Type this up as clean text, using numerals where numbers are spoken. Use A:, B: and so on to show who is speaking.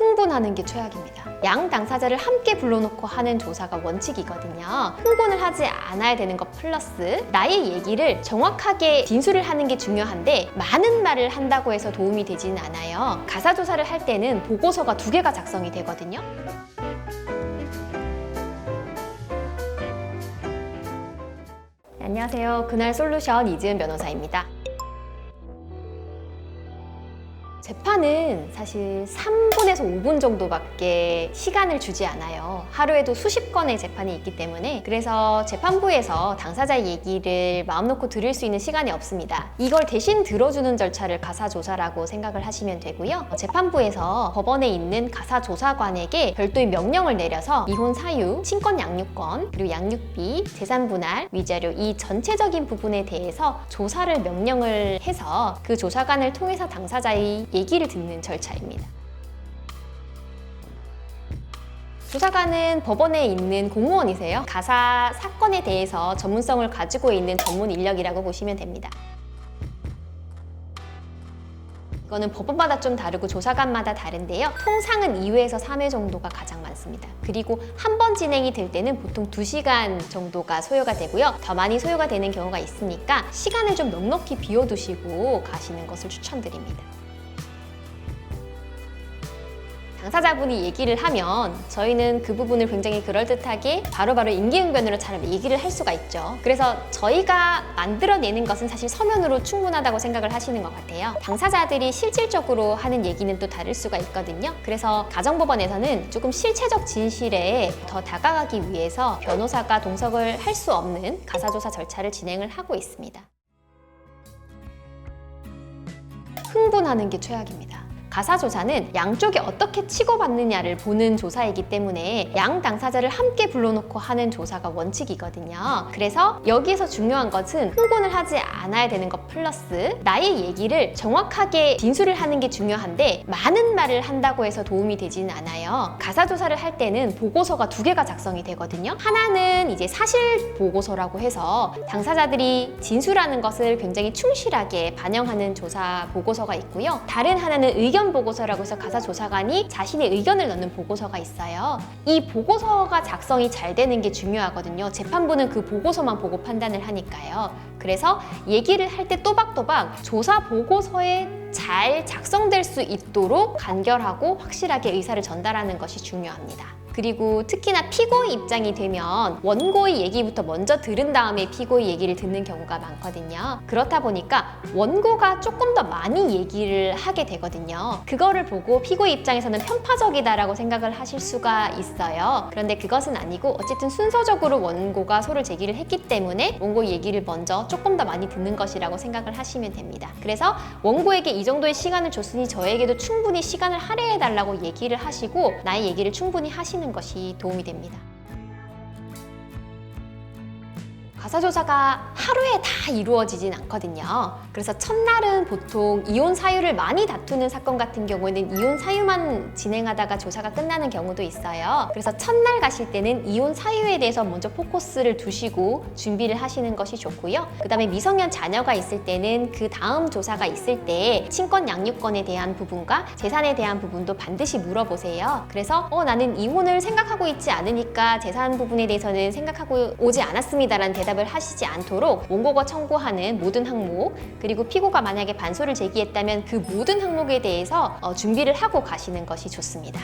A: 흥분하는 게 최악입니다. 양 당사자를 함께 불러놓고 하는 조사가 원칙이거든요. 흥분을 하지 않아야 되는 것 플러스 나의 얘기를 정확하게 진술을 하는 게 중요한데 많은 말을 한다고 해서 도움이 되지는 않아요. 가사 조사를 할 때는 보고서가 2개가 작성이 되거든요. 안녕하세요. 그날 솔루션 이지은 변호사입니다. 재판은 사실 3분에서 5분 정도밖에 시간을 주지 않아요. 하루에도 수십 건의 재판이 있기 때문에 그래서 재판부에서 당사자의 얘기를 마음 놓고 들을 수 있는 시간이 없습니다. 이걸 대신 들어주는 절차를 가사조사라고 생각을 하시면 되고요. 재판부에서 법원에 있는 가사조사관에게 별도의 명령을 내려서 이혼 사유, 친권 양육권, 그리고 양육비, 재산 분할, 위자료 이 전체적인 부분에 대해서 조사를 명령을 해서 그 조사관을 통해서 당사자의 얘기를 듣는 절차입니다. 조사관은 법원에 있는 공무원이세요. 가사 사건에 대해서 전문성을 가지고 있는 전문 인력이라고 보시면 됩니다. 이거는 법원마다 좀 다르고 조사관마다 다른데요. 통상은 2회에서 3회 정도가 가장 많습니다. 그리고 한 번 진행이 될 때는 보통 2시간 정도가 소요가 되고요. 더 많이 소요가 되는 경우가 있으니까 시간을 좀 넉넉히 비워두시고 가시는 것을 추천드립니다. 당사자분이 얘기를 하면 저희는 그 부분을 굉장히 그럴듯하게 바로바로 임기응변으로 잘 얘기를 할 수가 있죠. 그래서 저희가 만들어내는 것은 사실 서면으로 충분하다고 생각을 하시는 것 같아요. 당사자들이 실질적으로 하는 얘기는 또 다를 수가 있거든요. 그래서 가정법원에서는 조금 실체적 진실에 더 다가가기 위해서 변호사가 동석을 할 수 없는 가사조사 절차를 진행을 하고 있습니다. 흥분하는 게 최악입니다. 가사조사는 양쪽이 어떻게 치고받느냐를 보는 조사이기 때문에 양 당사자를 함께 불러놓고 하는 조사가 원칙이거든요. 그래서 여기에서 중요한 것은 흥분을 하지 않아야 되는 것 플러스 나의 얘기를 정확하게 진술을 하는 게 중요한데 많은 말을 한다고 해서 도움이 되지는 않아요. 가사조사를 할 때는 보고서가 2개가 작성이 되거든요. 하나는 이제 사실 보고서라고 해서 당사자들이 진술하는 것을 굉장히 충실하게 반영하는 조사 보고서가 있고요. 다른 하나는 의견 보고서라고 해서 가사조사관이 자신의 의견을 넣는 보고서가 있어요. 이 보고서가 작성이 잘 되는 게 중요하거든요. 재판부는 그 보고서만 보고 판단을 하니까요. 그래서 얘기를 할 때 또박또박 조사 보고서에 잘 작성될 수 있도록 간결하고 확실하게 의사를 전달하는 것이 중요합니다. 그리고 특히나 피고의 입장이 되면 원고의 얘기부터 먼저 들은 다음에 피고의 얘기를 듣는 경우가 많거든요. 그렇다 보니까 원고가 조금 더 많이 얘기를 하게 되거든요. 그거를 보고 피고의 입장에서는 편파적이다라고 생각을 하실 수가 있어요. 그런데 그것은 아니고 어쨌든 순서적으로 원고가 소를 제기를 했기 때문에 원고의 얘기를 먼저 조금 더 많이 듣는 것이라고 생각을 하시면 됩니다. 그래서 원고에게 이 정도의 시간을 줬으니 저에게도 충분히 시간을 할애해달라고 얘기를 하시고 나의 얘기를 충분히 하시는 것이 도움이 됩니다. 가사조사가 하루에 다 이루어지진 않거든요. 그래서 첫날은 보통 이혼 사유를 많이 다투는 사건 같은 경우에는 이혼 사유만 진행하다가 조사가 끝나는 경우도 있어요. 그래서 첫날 가실 때는 이혼 사유에 대해서 먼저 포커스를 두시고 준비를 하시는 것이 좋고요. 그 다음에 미성년 자녀가 있을 때는 그 다음 조사가 있을 때 친권 양육권에 대한 부분과 재산에 대한 부분도 반드시 물어보세요. 그래서 나는 이혼을 생각하고 있지 않으니까 재산 부분에 대해서는 생각하고 오지 않았습니다라는 대답을 하시지 않도록 원고가 청구하는 모든 항목 그리고 피고가 만약에 반소를 제기했다면 그 모든 항목에 대해서 준비를 하고 가시는 것이 좋습니다.